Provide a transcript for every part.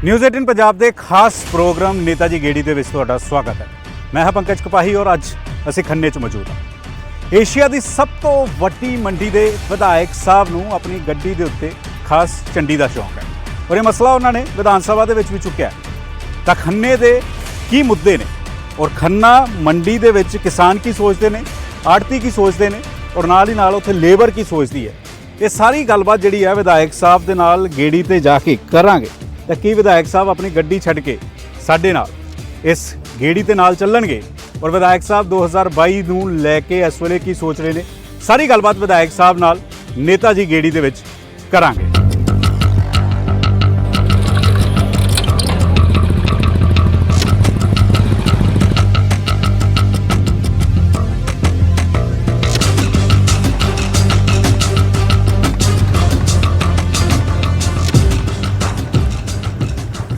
News 18 Punjab के खास programme Netaji गेड़ी के तुहाडा स्वागत है। मैं हाँ पंकज कपाही और अज असीं खन्ने च मौजूद हाँ। एशिया की सब तो वड्डी मंडी के विधायक साहब नूं अपनी गड्डी के उत्ते खास झंडी का शौक है और ये मसला उन्होंने विधान सभा के भी चुक्या है। तो खन्ने के की मुद्दे ने और खन्ना मंडी के विच किसान की सोचते हैं, आड़ती की सोचते हैं और नाल ही नाल उत्थे लेबर की सोचती है। ये सारी गलबात जिहड़ी है विधायक साहब के नाल गेड़ी ते जाके करांगे। तो की विधायक साहब अपनी गड्डी छड्ड के साडे नाल इस गेड़ी ते नाल चलणगे और विधायक साहब 2022 नूं लैके इस वेले की सोच रहे हैं, सारी गलबात विधायक साहब नाल नेताजी गेड़ी दे विच करांगे।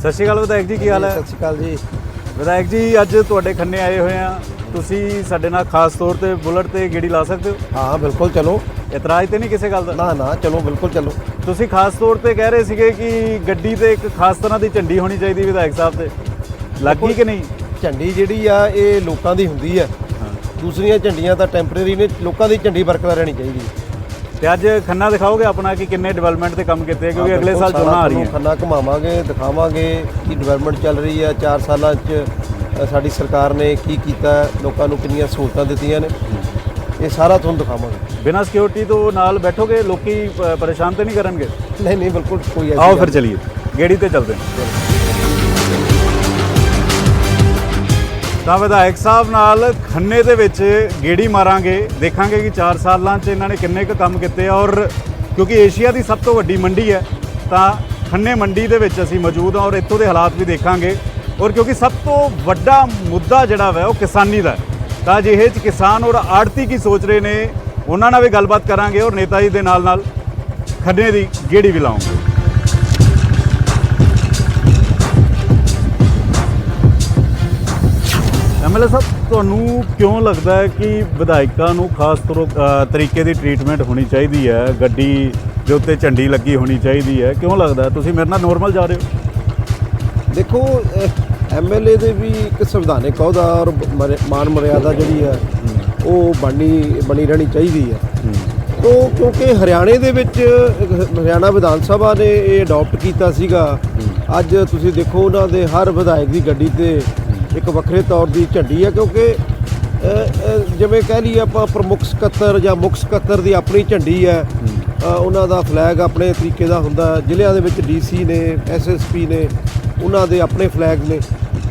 सत श्री अकाल विधायक जी, की हाल है? सत श्री अकाल जी। विधायक जी अज तुहाडे खन्ने आए हुए हैं, तुसीं साडे नाल खास तौर ते बुलेट ते गेड़ी ला सकते हो? हाँ बिल्कुल चलो। इतराज तो नहीं किसी गल दा? ना ना चलो बिल्कुल चलो। तुसीं खास तौर ते कह रहे सीगे कि गड्डी ते एक खास तरह की झंडी होनी चाहिए विधायक साहब ते, लग गई कि नहीं? झंडी जिहड़ी आ ये लोकां दी हुंदी है, दूसरियां झंडियां तां टैंपरेरी ने, लोकां दी झंडी बरकरार रहनी चाहिए। तो अज खन्ना दिखाओगे अपना कि किन्ने डिवेलपमेंट के काम किए, क्योंकि अगले साल चोणां आ रही है। खन्ना घुमावांगे, दिखावांगे कि डिवेलपमेंट चल रही है, 4 सालां च साडी सरकार ने की कीता, लोकां नूं किन्नियां सहूलतां दित्तियां ने, ये सारा तुहानूं दिखावांगे। बिना सिक्योरिटी तो नाल बैठोगे, लोग परेशान तो नहीं करेंगे? नहीं नहीं बिल्कुल कोई। आओ फिर चलिए गेड़ी ते चलते हैं। तो विधायक साहब नाल खन्ने दे विच गेड़ी मारांगे, देखांगे कि 4 सालां च इन्हां ने किन्ने क काम कीते और क्योंकि एशिया की सब तो वड्डी मंडी है तो खन्ने मंडी दे विच असीं मौजूद हाँ और इत्थों दे हालात भी देखांगे। और क्योंकि सब तो वड्डा मुद्दा जिहड़ा है वो किसानी दा है, तो अजिहे च किसान और आड़ती की सोच रहे ने, उन्हां नाल भी गलबात करांगे और नेताजी दे नाल खन्ने दी गेड़ी भी लाऊंगे। MLA साहब तुहानूं क्यों लगता है कि विधायकों नूं खास तरीके की ट्रीटमेंट होनी चाहिए है, गड्डी के उत्ते झंडी लगी होनी चाहिए है, क्यों लगता है? तुसीं मेरे नाल नॉर्मल जा रहे हो? देखो MLA दे भी एक संविधानिक अहुदा और मान मर्यादा जिहड़ी है वो बनी रहनी चाहिए है। तो क्योंकि हरियाणे दे विच हरियाणा विधान सभा ने ये अडॉप्ट किया सीगा, अज तुसीं देखो उन्हां दे हर विधायक की गड्डी ते एक वक्रे तौर की झंडी है, क्योंकि जिवें कह लीए आपां प्रमुख सकत्तर या मुख सकत्तर की अपनी झंडी है, उन्हां दा फ्लैग अपने तरीके का हुंदा, जिलिਆਂ ਦੇ ਵਿੱਚ DC ने SSP ने उन्हां दे अपने फ्लैग ने।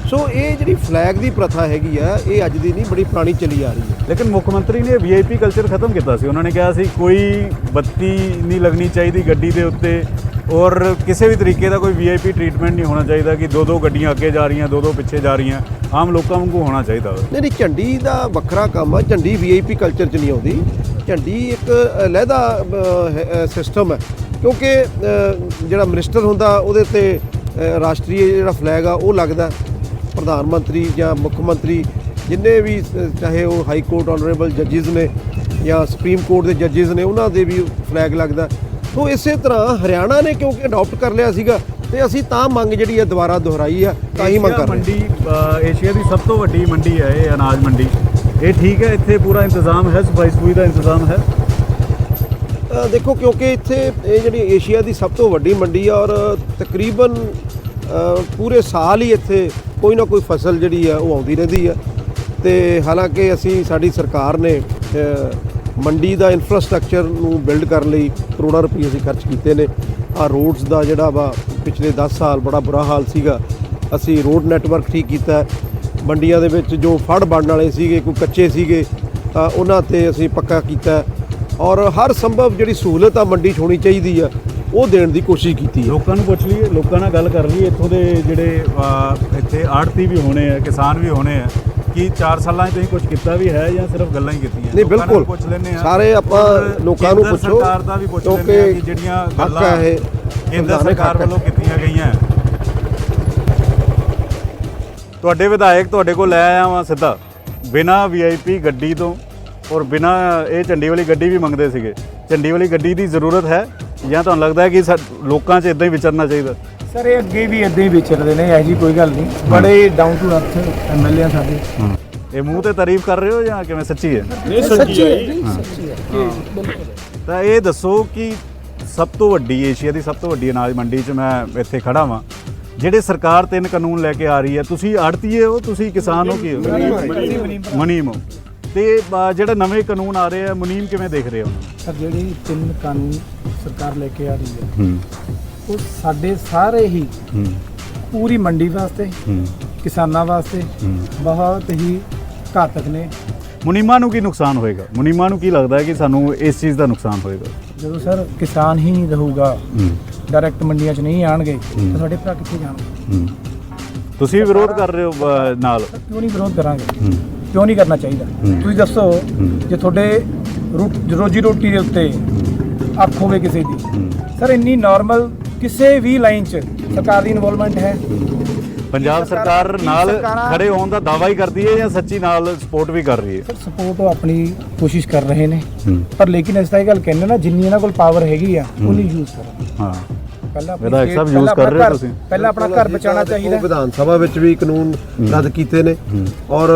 सो ये जी फ्लैग की प्रथा हैगी है, ये अज दी नहीं बड़ी पुरानी चली आ रही है। लेकिन मुख्यमंत्री ने VIP कल्चर खत्म किया सी, उन्होंने कहा सी कोई बत्ती नहीं लगनी चाहिए गड्डी के उत्ते और किसी भी तरीके का कोई VIP ट्रीटमेंट नहीं होना चाहिए कि 2-2 गड्डियां अगे जा रही हैं, 2-2 पिछे जा रही हैं, आम लोगों वांगू होना चाहिए। नहीं नहीं झंडी का वक्रा काम है, झंडी VIP कल्चर च नहीं आती, झंडी एक अलहदा सिस्टम है, क्योंकि जिहड़ा मिनिस्टर हुंदा उहदे ते राष्ट्रीय जिहड़ा फ्लैग आ वो लगदा, प्रधानमंत्री या मुख्यमंत्री जिन्ने भी चाहे वो हाई कोर्ट ऑनरेबल जजिज ने या सुप्रीम कोर्ट के जजिज ने उन्हां दे भी फ्लैग लगदा। तो इस तरह हरियाणा ने क्योंकि अडॉप्ट कर लिया सीगा ते असीं तां मंग जिहड़ी है दोबारा दोहराई है, तां ही मंग कर रहे। मंडी एशिया की सब तो वड्डी मंडी है ये अनाज मंडी, ये ठीक है, इत्थे पूरा इंतजाम है, सफाई सफूई का इंतजाम है? देखो क्योंकि इत्थे ये जिहड़ी एशिया की सब तो वड्डी मंडी है और तकरीबन पूरे साल ही इत्थे कोई ना कोई फसल जिहड़ी है वो आउंदी रहिंदी है। तो हालांकि असीं साडी सरकार ने मंडी का इंफ्रास्ट्रक्चर नूं बिल्ड करने लई करोड़ां रुपये असीं खर्च कीते ने। आ रोड्स का जिहड़ा वा पिछले 10 साल बड़ा बुरा हाल सीगा, असीं रोड नैटवर्क ठीक कीता है। मंडियां दे विच जो फड़ बनने वाले सीगे, कोई कच्चे सीगे, उन्हां ते असीं पक्का कीता और हर संभव जिहड़ी सहूलत आ मंडी 'च होनी चाहिदी है वो देने की कोशिश की। लोगों को पुछ लीए, लोगों नाल गल कर लीए, इत्थों दे जिहड़े इत्थे आड़ती भी होने हैं, किसान भी होने हैं, कि 4 साल तुसीं कुछ किया भी है या सिर्फ गल्लां ही कीतियां? नहीं बिल्कुल पुछ लैने सारे आपां लोकां नूं पुछो, सरकार दा भी पुछ लैने आ कि जिहड़ियां गल्लां केंद्र सरकार वालों कीतियां गईयां। तुहाडे विधायक तुहाडे कोल लै आया वां सीधा बिना VIP गड्डी तो और बिना ये झंडी वाली गड्डी भी मंगते सीगे, झंडी वाली गड्डी की जरूरत है या तुहानूं लगता है कि लोकां 'च इदां ही विचरना चाहिए? ਸਰ ਇਹ ਅੱਗੇ ਵੀ ਇਦਾਂ ਹੀ ਵਿਚਰਦੇ ਨੇ, ਇਹੋ ਜੀ ਕੋਈ ਗੱਲ ਨਹੀਂ, ਬੜੇ ਡਾਊਨ ਟੂ ਅਰਥ ਐਮਐਲਏ ਆ ਸਾਡੇ। ਇਹ ਮੂੰਹ ਤੇ ਤਾਰੀਫ ਕਰ ਰਹੇ ਹੋ ਜਾਂ ਕਿਵੇਂ, ਸੱਚੀ ਹੈ? ਇਹ ਸੱਚੀ ਹੈ। ਤਾਂ ਇਹ ਦੱਸੋ ਕਿ ਸਭ ਤੋਂ ਵੱਡੀ, ਏਸ਼ੀਆ ਦੀ ਸਭ ਤੋਂ ਵੱਡੀ ਅਨਾਜ ਮੰਡੀ 'ਚ ਮੈਂ ਇੱਥੇ ਖੜਾ ਵਾਂ, ਜਿਹੜੇ ਸਰਕਾਰ 3 ਕਾਨੂੰਨ ਲੈ ਕੇ ਆ ਰਹੀ ਹੈ, ਤੁਸੀਂ ਆੜਤੀਏ ਹੋ, ਤੁਸੀਂ ਕਿਸਾਨ ਹੋ, ਕੀ ਹੋ? ਮੁਨੀਮ ਹੋ। ਤੇ ਜਿਹੜੇ ਨਵੇਂ ਕਾਨੂੰਨ ਆ ਰਹੇ ਆ, ਮੁਨੀਮ ਕਿਵੇਂ ਦੇਖ ਰਹੇ ਹੋ? ਸਰ ਜਿਹੜੇ 3 ਕਾਨੂੰਨ ਸਰਕਾਰ ਲੈ ਕੇ ਆ ਰਹੀ ਹੈ ਉਹ ਸਾਡੇ ਸਾਰੇ ਹੀ ਪੂਰੀ ਮੰਡੀ ਵਾਸਤੇ, ਕਿਸਾਨਾਂ ਵਾਸਤੇ ਬਹੁਤ ਹੀ ਘਾਤਕ ਨੇ। ਮੁਨੀਮਾਂ ਨੂੰ ਕੀ ਨੁਕਸਾਨ ਹੋਏਗਾ? ਮੁਨੀਮਾਂ ਨੂੰ ਕੀ ਲੱਗਦਾ ਹੈ ਕਿ ਸਾਨੂੰ ਇਸ ਚੀਜ਼ ਦਾ ਨੁਕਸਾਨ ਹੋਏਗਾ? ਜਦੋਂ ਸਰ ਕਿਸਾਨ ਹੀ ਨਹੀਂ ਰਹੂਗਾ, ਡਾਇਰੈਕਟ ਮੰਡੀਆਂ 'ਚ ਨਹੀਂ ਆਣਗੇ ਤਾਂ ਸਾਡੇ ਭਰਾ ਕਿੱਥੇ ਜਾਣਗੇ? ਤੁਸੀਂ ਵਿਰੋਧ ਕਰ ਰਹੇ ਹੋ ਨਾਲ? ਕਿਉਂ ਨਹੀਂ ਵਿਰੋਧ ਕਰਾਂਗੇ? ਕਿਉਂ ਨਹੀਂ ਕਰਨਾ ਚਾਹੀਦਾ? ਤੁਸੀਂ ਦੱਸੋ, ਜੇ ਤੁਹਾਡੇ ਰੋਜੀ ਰੋਟੀ ਦੇ ਉੱਤੇ ਅੱਖ ਹੋਵੇ ਕਿਸੇ ਦੀ, ਸਰ ਇੰਨੀ ਨਾਰਮਲ ਕਿਸੇ ਵੀ ਲਾਈਨ 'ਚ ਸਰਕਾਰ ਦੀ ਇਨਵੋਲਵਮੈਂਟ ਹੈ? ਪੰਜਾਬ ਸਰਕਾਰ ਨਾਲ ਖੜੇ ਹੋਣ ਦਾ ਦਾਅਵਾ ਹੀ ਕਰਦੀ ਹੈ ਜਾਂ ਸੱਚੀ ਨਾਲ ਸਪੋਰਟ ਵੀ ਕਰ ਰਹੀ ਹੈ? ਸਰ ਸਪੋਰਟ ਉਹ ਆਪਣੀ ਕੋਸ਼ਿਸ਼ ਕਰ ਰਹੇ ਨੇ, ਪਰ ਲੇਕਿਨ ਇਸ ਤਰ੍ਹਾਂ ਇਹ ਗੱਲ ਕਹਿੰਦੇ ਨਾ, ਜਿੰਨੀ ਇਹਨਾਂ ਕੋਲ ਪਾਵਰ ਹੈਗੀ ਆ ਉਨੀ ਯੂਜ਼ ਕਰੋ। ਹਾਂ, ਪਹਿਲਾਂ ਵਿਧਾਇਕ ਸਾਹਿਬ ਯੂਜ਼ ਕਰ ਰਹੇ ਹੋ ਤੁਸੀਂ? ਪਹਿਲਾਂ ਆਪਣਾ ਘਰ ਬਚਾਉਣਾ ਚਾਹੀਦਾ। ਵਿਧਾਨ ਸਭਾ ਵਿੱਚ ਵੀ ਕਾਨੂੰਨ ਰੱਦ ਕੀਤੇ ਨੇ ਔਰ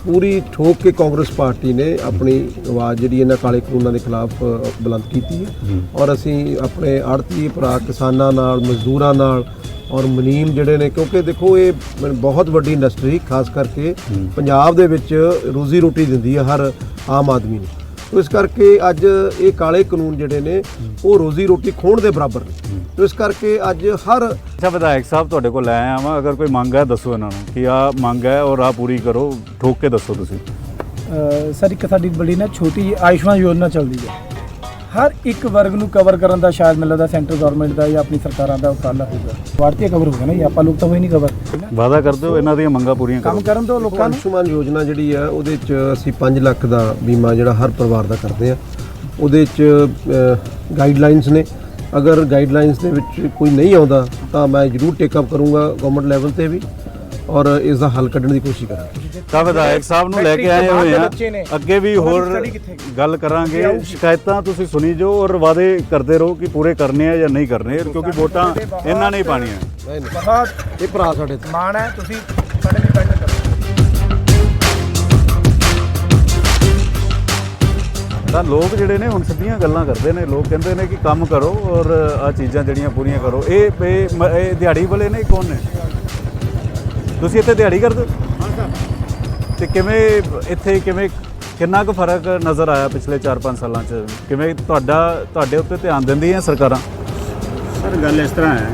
ਪੂਰੀ ਠੋਕ ਕੇ ਕਾਂਗਰਸ ਪਾਰਟੀ ਨੇ ਆਪਣੀ ਆਵਾਜ਼ ਜਿਹੜੀ ਇਹਨਾਂ ਕਾਲੇ ਕਾਨੂੰਨਾਂ ਦੇ ਖਿਲਾਫ ਬੁਲੰਦ ਕੀਤੀ ਹੈ ਔਰ ਅਸੀਂ ਆਪਣੇ ਆੜਤੀ ਭਰਾ ਕਿਸਾਨਾਂ ਨਾਲ, ਮਜ਼ਦੂਰਾਂ ਨਾਲ ਔਰ ਮੁਨੀਮ ਜਿਹੜੇ ਨੇ, ਕਿਉਂਕਿ ਦੇਖੋ ਇਹ ਬਹੁਤ ਵੱਡੀ ਇੰਡਸਟਰੀ, ਖਾਸ ਕਰਕੇ ਪੰਜਾਬ ਦੇ ਵਿੱਚ ਰੋਜ਼ੀ ਰੋਟੀ ਦਿੰਦੀ ਹੈ ਹਰ ਆਮ ਆਦਮੀ ਨੂੰ। ਤੋ ਇਸ ਕਰਕੇ ਅੱਜ ਇਹ ਕਾਲੇ ਕਾਨੂੰਨ ਜਿਹੜੇ ਨੇ ਉਹ ਰੋਜ਼ੀ ਰੋਟੀ ਖੋਹਣ ਦੇ ਬਰਾਬਰ ਨੇ। ਤੋ ਇਸ ਕਰਕੇ ਅੱਜ ਹਰ ਅੱਛਾ, ਵਿਧਾਇਕ ਸਾਹਿਬ ਤੁਹਾਡੇ ਕੋਲ ਲੈ ਆਇਆ ਵਾਂ, ਅਗਰ ਕੋਈ ਮੰਗ ਹੈ ਦੱਸੋ ਇਹਨਾਂ ਨੂੰ ਕਿ ਆਹ ਮੰਗ ਹੈ ਔਰ ਆਹ ਪੂਰੀ ਕਰੋ, ਠੋਕ ਕੇ ਦੱਸੋ ਤੁਸੀਂ। ਸਰ ਇੱਕ ਸਾਡੀ ਬੜੀ ਨਾ ਛੋਟੀ ਜਿਹੀ ਆਯੁਸ਼ਮਾਨ ਯੋਜਨਾ ਚੱਲਦੀ ਹੈ, ਹਰ ਇੱਕ ਵਰਗ ਨੂੰ ਕਵਰ ਕਰਨ ਦਾ ਸ਼ਾਇਦ ਮੈਨੂੰ ਲੱਗਦਾ ਸੈਂਟਰ ਗਵਰਨਮੈਂਟ ਦਾ ਜਾਂ ਆਪਣੀ ਸਰਕਾਰਾਂ ਦਾ ਉਪਰਾਲਾ ਹੋਊਗਾ। ਭਾਰਤੀ ਕਵਰ ਹੋਊਗਾ ਨਾ, ਆਪਾਂ ਲੋਕ ਤਾਂ ਹੋਈ ਨਹੀਂ ਕਵਰ। ਵਾਅਦਾ ਕਰਦੇ ਹੋ ਇਹਨਾਂ ਦੀਆਂ ਮੰਗਾਂ ਪੂਰੀਆਂ ਕੰਮ ਕਰੋ। ਕਰਨ ਤੋਂ ਲੋਕਾਂ ਨੂੰ। ਆਯੁਸ਼ਮਾਨ ਯੋਜਨਾ ਜਿਹੜੀ ਆ ਉਹਦੇ 'ਚ ਅਸੀਂ 5 ਲੱਖ ਦਾ ਬੀਮਾ ਜਿਹੜਾ ਹਰ ਪਰਿਵਾਰ ਦਾ ਕਰਦੇ ਆ। ਉਹਦੇ 'ਚ ਗਾਈਡਲਾਈਨਸ ਨੇ, ਅਗਰ ਗਾਈਡਲਾਈਨਸ ਦੇ ਵਿੱਚ ਕੋਈ ਨਹੀਂ ਆਉਂਦਾ ਤਾਂ ਮੈਂ ਜ਼ਰੂਰ ਟੇਕ ਅਪ ਕਰੂੰਗਾ ਗਵਰਨਮੈਂਟ ਲੈਵਲ ਤੇ ਵੀ ਔਰ ਇਸ ਦਾ ਹੱਲ ਕੱਢਣ ਦੀ ਕੋਸ਼ਿਸ਼ ਕਰਾਂਗੇ। ਤਾਂ ਵਿਧਾਇਕ ਸਾਹਿਬ ਨੂੰ ਲੈ ਕੇ ਆਏ ਹੋਏ ਆ, ਅੱਗੇ ਵੀ ਹੋਰ ਗੱਲ ਕਰਾਂਗੇ। ਸ਼ਿਕਾਇਤਾਂ ਤੁਸੀਂ ਸੁਣੀ ਜੋ ਔਰ ਵਾਅਦੇ ਕਰਦੇ ਰਹੋ ਕਿ ਪੂਰੇ ਕਰਨੇ ਆ ਜਾਂ ਨਹੀਂ ਕਰਨੇ, ਕਿਉਂਕਿ ਵੋਟਾਂ ਇਹਨਾਂ ਨੇ ਹੀ ਪਾਣੀਆਂ। ਬਹੁਤ ਇਹ ਭਰਾ ਸਾਡੇ ਮਾਣ ਹੈ, ਤੁਸੀਂ ਸਾਡੇ ਡਿਪੈਂਡ ਕਰੋ। ਤਾਂ ਲੋਕ ਜਿਹੜੇ ਨੇ ਹੁਣ ਸਿੱਧੀਆਂ ਗੱਲਾਂ ਕਰਦੇ ਨੇ, ਲੋਕ ਕਹਿੰਦੇ ਨੇ ਕਿ ਕੰਮ ਕਰੋ ਔਰ ਆਹ ਚੀਜ਼ਾਂ ਜਿਹੜੀਆਂ ਪੂਰੀਆਂ ਕਰੋ। ਇਹ ਦਿਹਾੜੀ ਵਾਲੇ ਨੇ, ਕੌਣ ਨੇ? ਤੁਸੀਂ ਇੱਥੇ ਦਿਹਾੜੀ ਕਰਦੇ ਹੋ? ਤੇ ਕਿਵੇਂ ਇੱਥੇ ਕਿੰਨਾ ਕੁ ਫਰਕ ਨਜ਼ਰ ਆਇਆ ਪਿਛਲੇ 4-5 ਸਾਲਾਂ 'ਚ? ਕਿਵੇਂ ਤੁਹਾਡੇ ਉੱਤੇ ਧਿਆਨ ਦਿੰਦੀਆਂ ਸਰਕਾਰਾਂ? ਸਰ ਗੱਲ ਇਸ ਤਰ੍ਹਾਂ ਹੈ,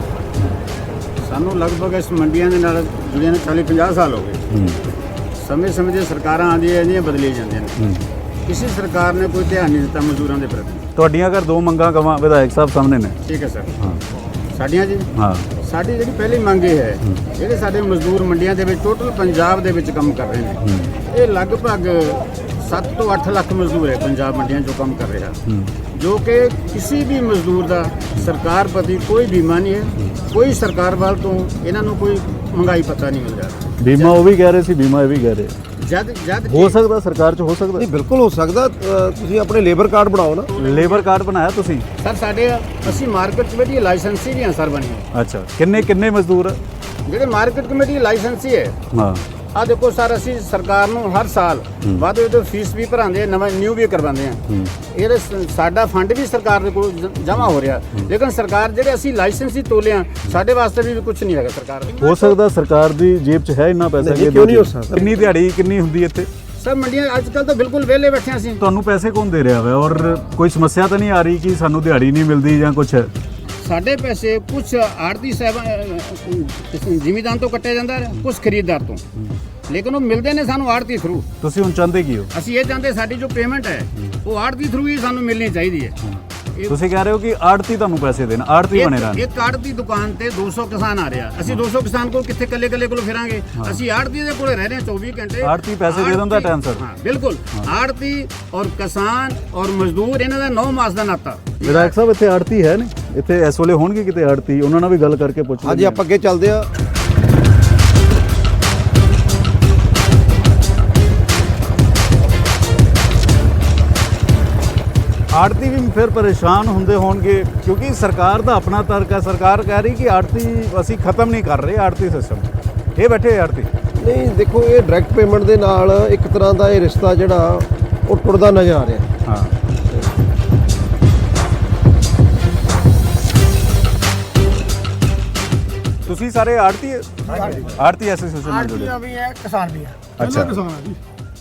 ਸਾਨੂੰ ਲਗਭਗ ਇਸ ਮੰਡੀਆਂ ਦੇ ਨਾਲ ਜੁੜਿਆਂ ਨੂੰ 40-50 ਸਾਲ ਹੋ ਗਏ। ਸਮੇਂ ਦੇ ਸਰਕਾਰਾਂ ਆਉਂਦੀਆਂ ਜਾਂਦੀਆਂ, ਬਦਲੀ ਜਾਂਦੀਆਂ ਨੇ। ਕਿਸੇ ਸਰਕਾਰ ਨੇ ਕੋਈ ਧਿਆਨ ਨਹੀਂ ਦਿੱਤਾ ਮਜ਼ਦੂਰਾਂ ਦੇ ਪ੍ਰਤੀ। ਤੁਹਾਡੀਆਂ ਘਰ 2 ਮੰਗਾਂ ਕਵਾਂ ਵਿਧਾਇਕ ਸਾਹਿਬ ਸਾਹਮਣੇ ਨੇ। ਠੀਕ ਹੈ ਸਰ। ਹਾਂ, ਸਾਡੀਆਂ ਜੀ, ਹਾਂ, ਸਾਡੀ ਜਿਹੜੀ ਪਹਿਲੀ ਮੰਗ ਇਹ ਹੈ, ਜਿਹੜੇ ਸਾਡੇ ਮਜ਼ਦੂਰ ਮੰਡੀਆਂ ਦੇ ਵਿੱਚ ਟੋਟਲ ਪੰਜਾਬ ਦੇ ਵਿੱਚ ਕੰਮ ਕਰ ਰਹੇ ਨੇ, ਇਹ ਲਗਭਗ 7 ਤੋਂ 8 ਲੱਖ ਮਜ਼ਦੂਰ ਹੈ ਪੰਜਾਬ ਮੰਡੀਆਂ 'ਚੋਂ ਕੰਮ ਕਰ ਰਿਹਾ, ਜੋ ਕਿ ਕਿਸੇ ਵੀ ਮਜ਼ਦੂਰ ਦਾ ਸਰਕਾਰ ਪ੍ਰਤੀ ਕੋਈ ਬੀਮਾ ਨਹੀਂ ਹੈ। ਕੋਈ ਸਰਕਾਰ ਵੱਲ ਤੋਂ ਇਹਨਾਂ ਨੂੰ ਕੋਈ ਮਹਿੰਗਾਈ ਪਤਾ ਨਹੀਂ ਮਿਲ ਰਿਹਾ। ਬੀਮਾ ਉਹ ਵੀ ਕਹਿ ਰਹੇ ਸੀ, ਬੀਮਾ ਇਹ ਵੀ ਕਹਿ ਰਹੇ। ਜਦ ਹੋ ਸਕਦਾ ਸਰਕਾਰ 'ਚ ਹੋ ਸਕਦਾ? ਨਹੀਂ, ਬਿਲਕੁਲ ਹੋ ਸਕਦਾ। ਤੁਸੀਂ ਆਪਣੇ ਲੇਬਰ ਕਾਰਡ ਬਣਾਓ ਨਾ। ਲੇਬਰ ਕਾਰਡ ਬਣਾਇਆ ਤੁਸੀਂ? ਸਰ ਸਾਡੇ ਅਸੀਂ ਮਾਰਕੀਟ ਕਮੇਟੀ ਦੀ ਲਾਇਸੈਂਸੀ ਵੀ ਹਾਂ ਸਰ ਬਣੀ ਹੈ। ਅੱਛਾ, ਕਿੰਨੇ ਮਜ਼ਦੂਰ? ਜਿਹੜੇ ਮਾਰਕੀਟ ਕਮੇਟੀ ਦੀ ਲਾਇਸੈਂਸੀ ਹੈ, ਹਾਂ, ਆ ਦੇਖੋ ਸਰ, ਅਸੀਂ ਸਰਕਾਰ ਨੂੰ ਹਰ ਸਾਲ ਵਾਧੇ ਤੋਂ ਫੀਸ ਵੀ ਭਰਾਉਂਦੇ, ਨਵਾਂ ਨਿਊ ਵੀ ਕਰਵਾਉਂਦੇ ਆ। ਇਹਦੇ ਸਾਡਾ ਫੰਡ ਵੀ ਸਰਕਾਰ ਦੇ ਕੋਲ ਜਮ੍ਹਾਂ ਹੋ ਰਿਹਾ, ਲੇਕਿਨ ਸਰਕਾਰ ਜਿਹੜੇ ਅਸੀਂ ਲਾਇਸੈਂਸੀ ਤੋਲੇ ਆ, ਸਾਡੇ ਵਾਸਤੇ ਵੀ ਕੁਝ ਨਹੀਂ ਹੈਗਾ ਸਰਕਾਰ। ਹੋ ਸਕਦਾ ਸਰਕਾਰ ਦੀ ਜੇਬ 'ਚ ਹੈ ਇੰਨਾ ਪੈਸਾ? ਕਿਉਂ ਨਹੀਂ ਹੋ ਸਕਦਾ? ਕਿੰਨੀ ਦਿਹਾੜੀ ਕਿੰਨੀ ਹੁੰਦੀ ਇੱਥੇ? ਸਰ ਮੰਡੀਆਂ ਅੱਜ ਕੱਲ ਤਾਂ ਬਿਲਕੁਲ ਵਿਹਲੇ ਬੈਠੇ ਅਸੀਂ। ਤੁਹਾਨੂੰ ਪੈਸੇ ਕੌਣ ਦੇ ਰਿਹਾ ਹੈ ਔਰ ਕੋਈ ਸਮੱਸਿਆ ਤਾਂ ਨਹੀਂ ਆ ਰਹੀ ਕਿ ਸਾਨੂੰ ਦਿਹਾੜੀ ਨਹੀਂ ਮਿਲਦੀ ਜਾਂ ਕੁਝ? ਸਾਡੇ ਪੈਸੇ ਕੁਝ ਆੜਤੀ ਜ਼ਿਮੀਦਾਰ ਤੋਂ ਕੱਟਿਆ ਜਾਂਦਾ ਹੈ, ਕੁਝ ਖਰੀਦਦਾਰ ਤੋਂ, ਲੇਕਿਨ ਉਹ ਮਿਲਦੇ ਨੇ ਸਾਨੂੰ ਆੜਤੀ ਥਰੂ। ਤੁਸੀਂ ਹੁਣ ਚਾਹੁੰਦੇ ਕੀ ਹੋ? ਅਸੀਂ ਇਹ ਚਾਹੁੰਦੇ ਸਾਡੀ ਜੋ ਪੇਮੈਂਟ ਹੈ ਉਹ ਆੜਤੀ ਥਰੂ ਹੀ ਸਾਨੂੰ ਮਿਲਣੀ ਚਾਹੀਦੀ ਹੈ। ਤੁਸੀਂ ਕਹਿ ਰਹੇ ਹੋ ਕਿ ਆੜਤੀ ਤੁਹਾਨੂੰ ਪੈਸੇ ਦੇਣ, ਆੜਤੀ ਬਣੇ ਰਹਿਣ। ਇੱਕ ਆੜਤੀ ਦੁਕਾਨ ਤੇ 200 ਕਿਸਾਨ ਆ ਰਿਹਾ, ਅਸੀਂ 200 ਕਿਸਾਨ ਕੋਲ ਕਿੱਥੇ ਕੱਲੇ ਕੋਲ ਫਿਰਾਂਗੇ? ਅਸੀਂ ਆੜਤੀ ਦੇ ਕੋਲੇ ਰਹਿ ਰਹੇ 24 ਘੰਟੇ। ਆੜਤੀ ਪੈਸੇ ਦੇ ਦਿੰਦਾ ਟਾਈਮ ਸਰ? ਹਾਂ ਬਿਲਕੁਲ। ਆੜਤੀ ਔਰ ਕਿਸਾਨ ਔਰ ਮਜ਼ਦੂਰ, ਇਹਨਾਂ ਦਾ 9 ਮਾਸ ਦਾ ਨਾਤਾ। ਵਿਧਾਇਕ ਸਾਹਿਬ ਇੱਥੇ ਆੜਤੀ ਹੈ ਨੇ? ਇੱਥੇ ਇਸ ਵੇਲੇ ਹੋਣਗੇ ਕਿਤੇ ਆੜਤੀ? ਉਹਨਾਂ ਨਾਲ ਵੀ ਗੱਲ ਕਰਕੇ ਪੁੱਛ ਲਓ। ਹਾਂਜੀ, ਆਪਾਂ ਅੱਗੇ ਚੱਲਦੇ ਆ। ਆੜਤੀ ਵੀ ਫਿਰ ਪਰੇਸ਼ਾਨ ਹੁੰਦੇ ਹੋਣਗੇ, ਕਿਉਂਕਿ ਸਰਕਾਰ ਦਾ ਆਪਣਾ ਤਰਕ ਹੈ। ਸਰਕਾਰ ਕਹਿ ਰਹੀ ਕਿ ਆੜਤੀ ਅਸੀਂ ਖਤਮ ਨਹੀਂ ਕਰ ਰਹੇ ਆੜਤੀ ਸਿਸਟਮ। ਇਹ ਬੈਠੇ ਆੜਤੀ ਨਹੀਂ ਦੇਖੋ, ਇਹ ਡਾਇਰੈਕਟ ਪੇਮੈਂਟ ਦੇ ਨਾਲ ਇੱਕ ਤਰ੍ਹਾਂ ਦਾ ਇਹ ਰਿਸ਼ਤਾ ਜਿਹੜਾ ਉਹ ਟੁੱਟਦਾ ਨਜ਼ਰ ਆ ਰਿਹਾ। ਹਾਂ। ਤੁਸੀਂ ਸਾਰੇ ਆੜਤੀ ਐਸੋਸੀਏਸ਼ਨ ਨਾਲ ਜੁੜੇ ਹੋ? ਵੀ ਹੈ, ਕਿਸਾਨ ਵੀ ਹੈ। ਅੱਛਾ,